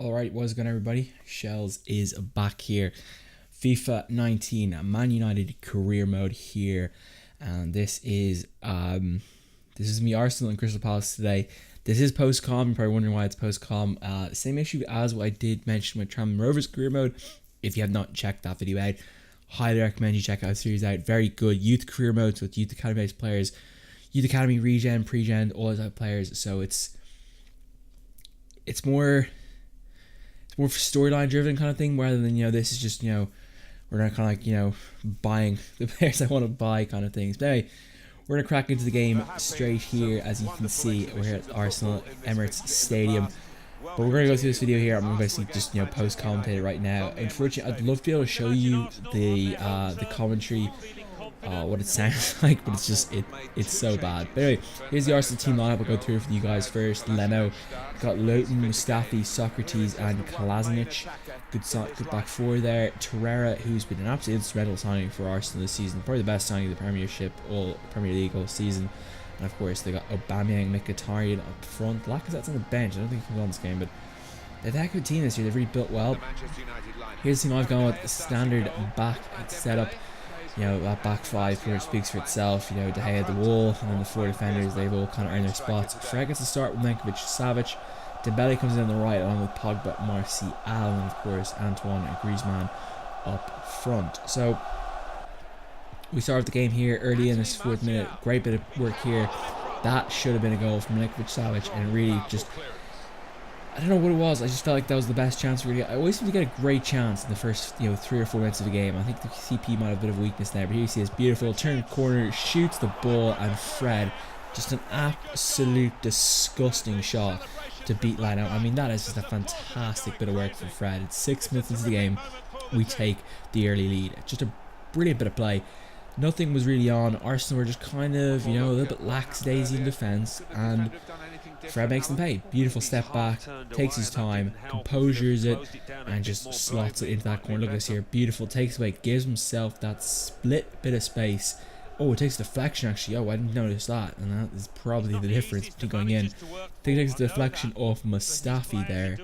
Alright, what's going on everybody? Shellz is back here. FIFA 19 Man United career mode here. And this is me, Arsenal and Crystal Palace today. This is post-com. You're probably wondering why it's post-com. Same issue as what I did mention with Tranmere Rovers career mode. If you have not checked that video out, highly recommend you check out the series out. Very good youth career modes with youth academy based players, youth academy, regen, pre-gen, all those type of players. So it's more storyline driven kind of thing, rather than, this is just, we're not kind of like, buying the players I want to buy kind of things. But anyway, we're going to crack into the game straight here. As you can see, we're here at Arsenal Emirates Stadium. But we're going to go through this video here. I'm going to basically just, post-commentate it right now. Unfortunately, I'd love to be able to show you the commentary, what it sounds like, but it's so bad. But anyway, here's the Arsenal team lineup. I'll go through it for you guys first. Leno, got Lowton, Mustafi, Socrates, and Kolasinac. Good back four there. Torreira, who's been an absolute instrumental signing for Arsenal this season, probably the best signing of the Premiership, all Premier League all season. And of course, they got Aubameyang, Mkhitaryan up front. Lacazette's on the bench. I don't think he comes on this game, but they've had a good team this year. They've really built well. Here's the team I've gone with: the standard back setup. That back five pretty much speaks for itself. De Gea at the wall, and then the four defenders, they've all kind of earned their spots. Fred gets to start with Milinkovic, Savic. Dembele comes in on the right, along with Pogba, Martial, and of course Antoine and Griezmann up front. So we start the game here early in this 4th minute. Great bit of work here. That should have been a goal from Milinkovic, Savic, and really just, I don't know what it was. I just felt like that was the best chance we get. I always seem to get a great chance in the first, 3 or 4 minutes of the game. I think the CP might have a bit of a weakness there, but here you see this beautiful turn corner, shoots the ball, and Fred, just an absolute disgusting shot to beat Leno. I mean, that is just a fantastic bit of work from Fred. It's 6 minutes into the game, we take the early lead. Just a brilliant bit of play. Nothing was really on. Arsenal were just kind of, a little bit lackadaisy in defence, and Fred makes them pay. Beautiful step back, takes his time, composures it, and just slots it into that corner. Look at this here, beautiful, takes away, gives himself that split bit of space. Oh, it takes deflection actually. Oh, I didn't notice that, and that is probably the difference between going in. I think it takes the deflection off Mustafi there,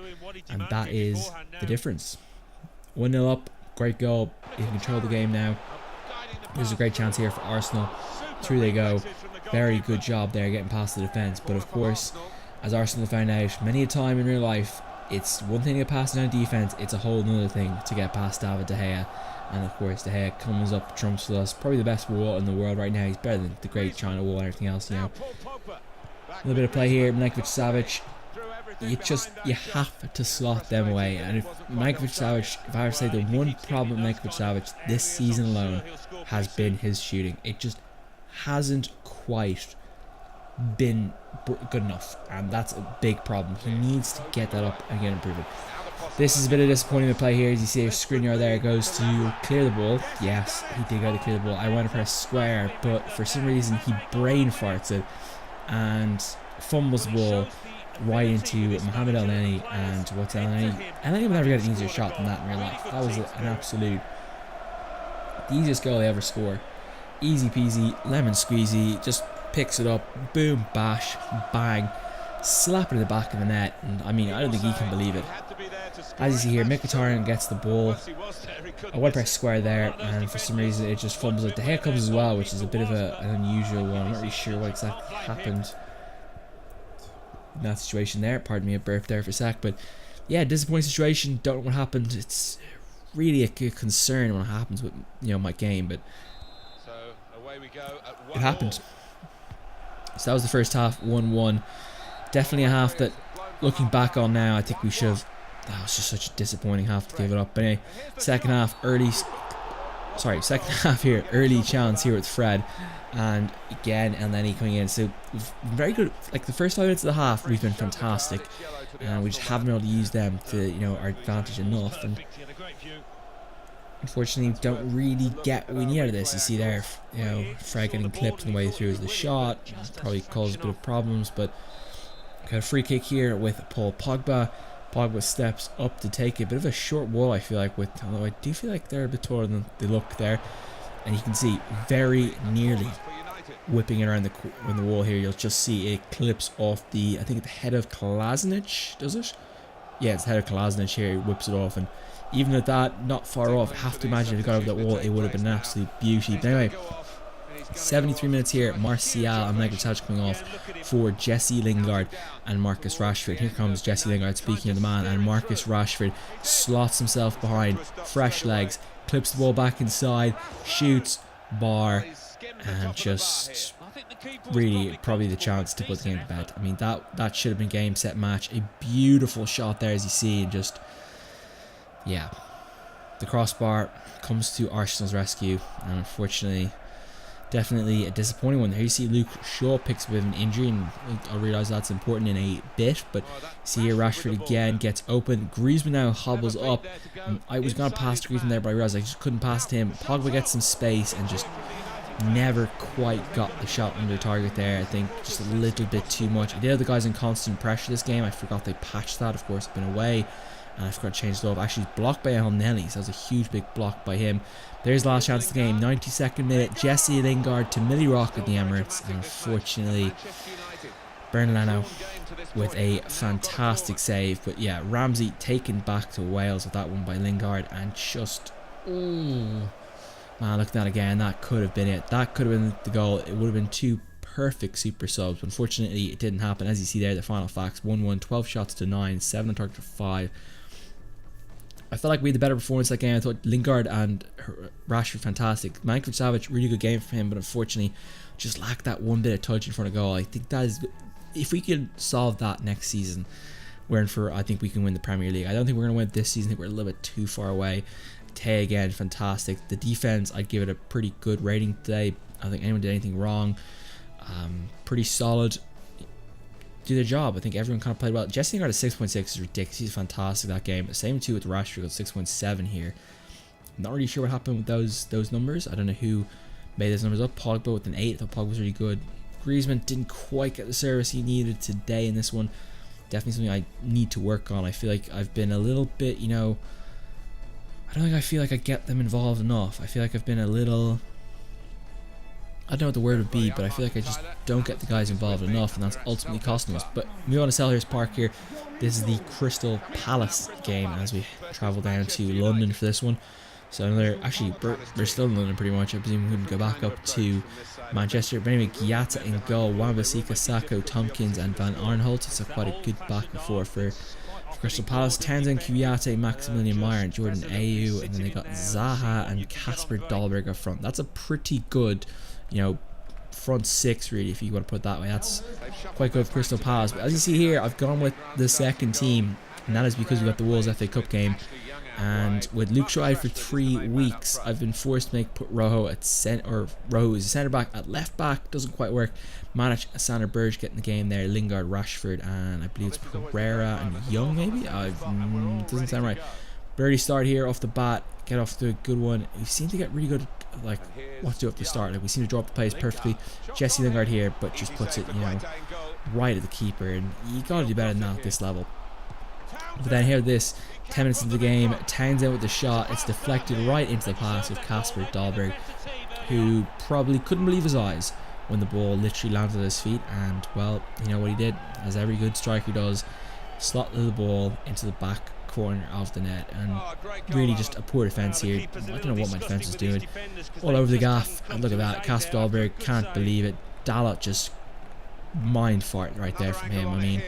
and that is the difference. 1-0 up, great goal. You can control the game now. There's a great chance here for Arsenal. Through they go. Very good job there getting past the defence. But of course, as Arsenal found out many a time in real life, it's one thing to get past down defence, it's a whole other thing to get past David De Gea. And of course, De Gea comes up, trumps with us. Probably the best wall in the world right now. He's better than the great China wall and everything else, A little bit of play here. Milinkovic, Savic. You have to slot them away. And if Milinkovic, Savic, if I were to say the one problem with Milinkovic, Savic this season alone has been his shooting. It just hasn't quite been good enough, and that's a big problem. He needs to get that up and get improved. This is a bit of disappointing play here. As you see, Skriniar there goes to clear the ball. Yes, he did go to clear the ball. I want to press square, but for some reason he brain farts it and fumbles the ball right into Mohamed El-Neni. And what's El-Neni? El-Neni would never get an easier shot than that in real life. That was an absolute, the easiest goal they ever score. Easy peasy, lemon squeezy, just picks it up, boom, bash, bang, slap it in the back of the net, and I mean, I don't think he can believe it. As you see here, Mkhitaryan gets the ball. I want to press square there, and for some reason it just fumbles it. The hair comes as well, which is a bit of an unusual one. I'm not really sure what exactly happened in that situation there. Pardon me, a burp there for a sec, but yeah, disappointing situation. Don't know what happened. It's really a concern when it happens with my game, but it happened. So that was the first half, 1-1. Definitely a half that, looking back on now, I think we should have. That was just such a disappointing half to give it up. But anyway, second half here, early chance here with Fred, and again, and then he coming in. So very good. Like the first 5 minutes of the half, we've been fantastic, and we just haven't been able to use them to our advantage enough. And unfortunately, don't really get what we need out of this. You see there, Fred getting clipped on the way through the shot, probably caused a bit of problems, but got a free kick here with Paul Pogba. Pogba steps up to take it. A bit of a short wall, I feel like, although I do feel like they're a bit taller than they look there. And you can see very nearly whipping it around the wall here. You'll just see it clips off I think at the head of Kolasinac, does it? yeah, it's head of Kolasinac here, whips it off, and even at that, not far off, I have to imagine if it got over that wall, it would have been an absolute beauty. But anyway, 73 minutes here, Martial and Michael coming off for Jesse Lingard and Marcus Rashford. Here comes Jesse Lingard, speaking of the man, and Marcus Rashford slots himself behind, fresh legs, clips the ball back inside, shoots, bar, and just really probably the chance to put the game to bed. I mean, that should have been game, set, match. A beautiful shot there, as you see, and just, yeah, the crossbar comes to Arsenal's rescue, and unfortunately, definitely a disappointing one. Here you see Luke Shaw picks up with an injury, and I realise that's important in a bit, but see here Rashford again gets open. Griezmann now hobbles up. I was going to pass to Griezmann there, but I realised I just couldn't pass to him. Pogba gets some space and just never quite got the shot under target there. I think just a little bit too much. I did have the guys in constant pressure this game. I forgot they patched that. Of course, I've been away, and I forgot to change it up. Actually, blocked by El Nelly, so that was a huge big block by him. There's the last chance of the game, 92nd minute. Jesse Lingard to Millie Rock at the Emirates, and unfortunately, Bernardo with a fantastic save. But yeah, Ramsey taken back to Wales with that one by Lingard, and just, man, look at that again. That could have been it. That could have been the goal. It would have been two perfect super subs. Unfortunately, it didn't happen. As you see there, the final facts: 1-1, 12 shots to 9, 7 on target to 5. I felt like we had the better performance that game. I thought Lingard and Rashford fantastic. Milinkovic-Savic, really good game for him, but unfortunately just lacked that one bit of touch in front of goal. I think that is, if we could solve that next season, we're in for, I think we can win the Premier League. I don't think we're going to win it this season. I think we're a little bit too far away. Tay again, fantastic. The defense, I'd give it a pretty good rating today. I don't think anyone did anything wrong. Pretty solid. Do their job. I think everyone kind of played well. Jesse Lingard at 6.6 is ridiculous. He's fantastic that game. Same too with Rashford at 6.7 here. I'm not really sure what happened with those numbers. I don't know who made those numbers up. Pogba with an 8. I thought Pogba was really good. Griezmann didn't quite get the service he needed today in this one. Definitely something I need to work on. I feel like I've been a little bit, I don't think I feel like I get them involved enough. I feel like I've been a little, I don't know what the word would be, but I feel like I just don't get the guys involved enough, and that's ultimately costing us. But we want to Selhurst Park here. This is the Crystal Palace game as we travel down to London for this one. So actually, we're still in London pretty much. I presume we wouldn't go back up to Manchester. But anyway, Giata in goal, Wan-Bissaka, Sako, Tompkins, and Van Arnholt. It's quite a good back and forth for Crystal Palace. Townsend, Kouyaté, Maximilian Meyer, and Jordan Ayew, and then they got Zaha and Kasper Dolberg up front. That's a pretty good, front six, really, if you want to put it that way. That's quite good for Crystal Palace. But as you see here, I've gone with the second team, and that is because we got the Wolves FA Cup game. And with Luke Shaw out for 3 weeks, I've been forced to put Rojo at Rojo is a centre back at left back. Doesn't quite work. Manic, Sander Berge getting the game there. Lingard, Rashford, and I believe it's Pereira and Young, maybe. Doesn't sound right. Birdie start here off the bat. Get off to a good one. We seem to get really good, what to do at the start. We seem to drop the plays perfectly. Jesse Lingard here, but just puts it, right at the keeper. And you got to do better than that at this level. But then here, 10 minutes into the game, Townsend with the shot. It's deflected right into the pass of Kasper Dolberg, who probably couldn't believe his eyes when the ball literally landed at his feet. And, well, you know what he did, as every good striker does, slotted the ball into the back corner of the net. And really just a poor defence here. I don't know what my defence was doing. All over the gaff. And look at that. Kasper Dolberg, can't believe it. Dalot just mind fart right there from him. I mean,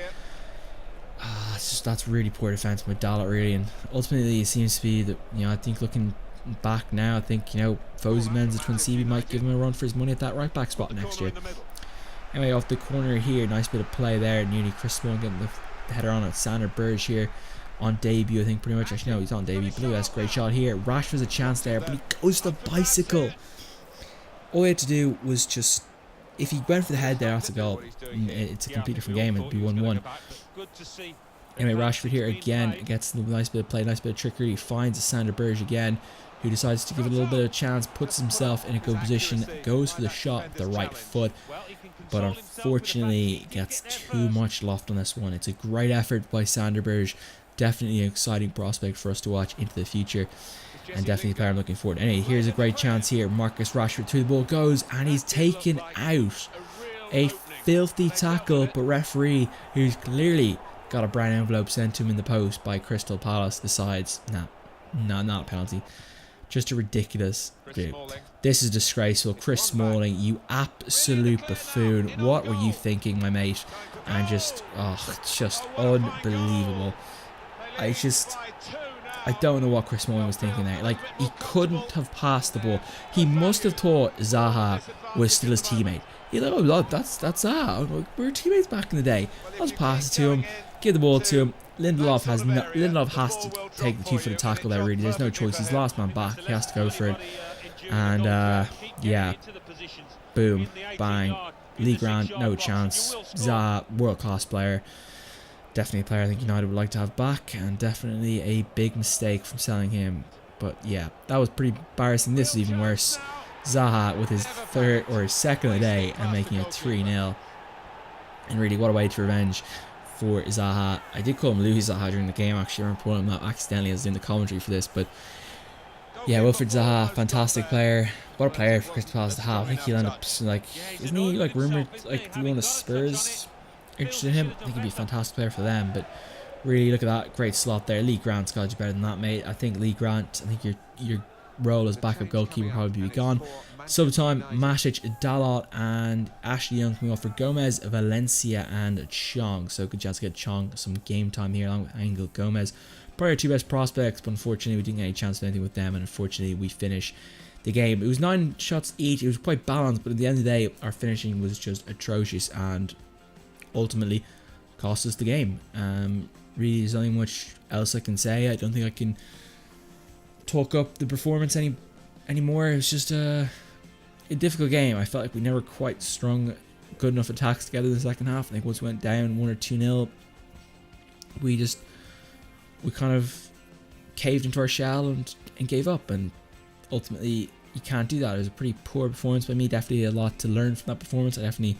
that's really poor defense with Dalot, really. And ultimately it seems to be that, I think looking back now, I think, Fosu Mensah Twin CB might give him a run for his money at that right back spot next year. Anyway, off the corner here, nice bit of play there. Nearly Chris Smalling getting the header on at Sander Berge here on debut, I think, pretty much. Actually, no, he's on debut. But look at this great shot here. Rashford's a chance there, but he goes to the bicycle. All he had to do was just, if he went for the head there, that's a goal. It's a complete different game. It'd be 1-1. Anyway, Rashford here again gets a nice bit of play, nice bit of trickery. He finds Sander Berge again, who decides to give it a little bit of a chance, puts himself in a good position, goes for the shot with the right foot, but unfortunately gets too much loft on this one. It's a great effort by Sander Berge. Definitely an exciting prospect for us to watch into the future, and definitely a player I'm looking forward to. Anyway, here's a great chance here. Marcus Rashford through the ball goes, and he's taken out. A filthy tackle, but referee, who's clearly got a brown envelope sent to him in the post by Crystal Palace, decides, nah, not a penalty. Just a ridiculous dude. This is disgraceful. Chris Smalling, you absolute buffoon. What were you thinking, my mate? And just, it's just unbelievable. I don't know what Chris Smalling was thinking there. Like, he couldn't have passed the ball. He must have thought Zaha was still his teammate. He's like, oh, that's Zaha. We were teammates back in the day. I'll just pass it to him, give the ball to him. Lindelof has to take the 2-foot tackle there, really. There's no choice. He's last man back. He has to go for it. And, yeah. Boom. Bang. Lee Grant, no chance. Zaha, world-class player. Definitely a player I think United would like to have back. And definitely a big mistake from selling him. But, yeah. That was pretty embarrassing. This is even worse. Zaha with his third or his second of the day and making it 3-0. And really, what a way to revenge for Zaha. I did call him Louis Zaha during the game, actually. I remember pulling him out accidentally as in the commentary for this, but yeah, Wilfried Zaha, fantastic player. What a player for Crystal Palace to have. I think he'll end up, like, isn't he, like, rumoured, like, to be one of the Spurs interested in him? I think he'd be a fantastic player for them, but really, look at that, great slot there. Lee Grant's got you better than that, mate. I think Lee Grant, I think your role as backup goalkeeper will probably be gone. Subtime, Matic, Dalot, and Ashley Young coming off for Gomez, Valencia, and Chong. So good chance to get Chong some game time here along with Angel Gomez. Probably our two best prospects, but unfortunately we didn't get any chance to do anything with them, and unfortunately we finish the game. It was 9 shots each. It was quite balanced, but at the end of the day, our finishing was just atrocious and ultimately cost us the game. Really, there's nothing much else I can say. I don't think I can talk up the performance anymore. It was just a difficult game. I felt like we never quite strung good enough attacks together in the second half. I think once we went down 1 or 2-0, we kind of caved into our shell and gave up, and ultimately you can't do that. It was a pretty poor performance by me. Definitely a lot to learn from that performance. I definitely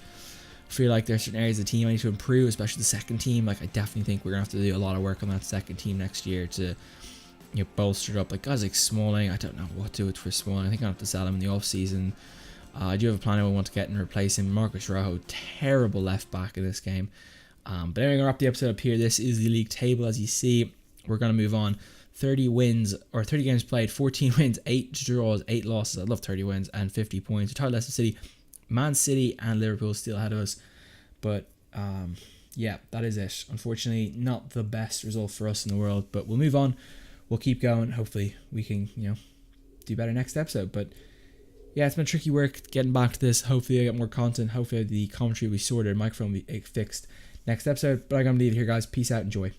feel like there's certain areas of the team I need to improve, especially the second team. Like, I definitely think we're gonna have to do a lot of work on that second team next year to, you know, bolster it up. Like guys like Smalling, I don't know what to do for Smalling. I think I'll have to sell him in the off season. I do have a plan I want to get and replace him. Marcus Rojo, terrible left back in this game. But anyway, I'm gonna wrap the episode up here. This is the league table, as you see. We're gonna move on. 30 wins, or 30 games played, 14 wins, 8 draws, 8 losses. I love 30 wins and 50 points. Retired Leicester City, Man City, and Liverpool still ahead of us. But yeah, that is it. Unfortunately, not the best result for us in the world. But we'll move on. We'll keep going. Hopefully, we can, you know, do better next episode. But yeah, it's been tricky work getting back to this. Hopefully, I get more content. Hopefully, the commentary will be sorted, microphone will be fixed next episode. But I'm gonna leave it here, guys. Peace out. Enjoy.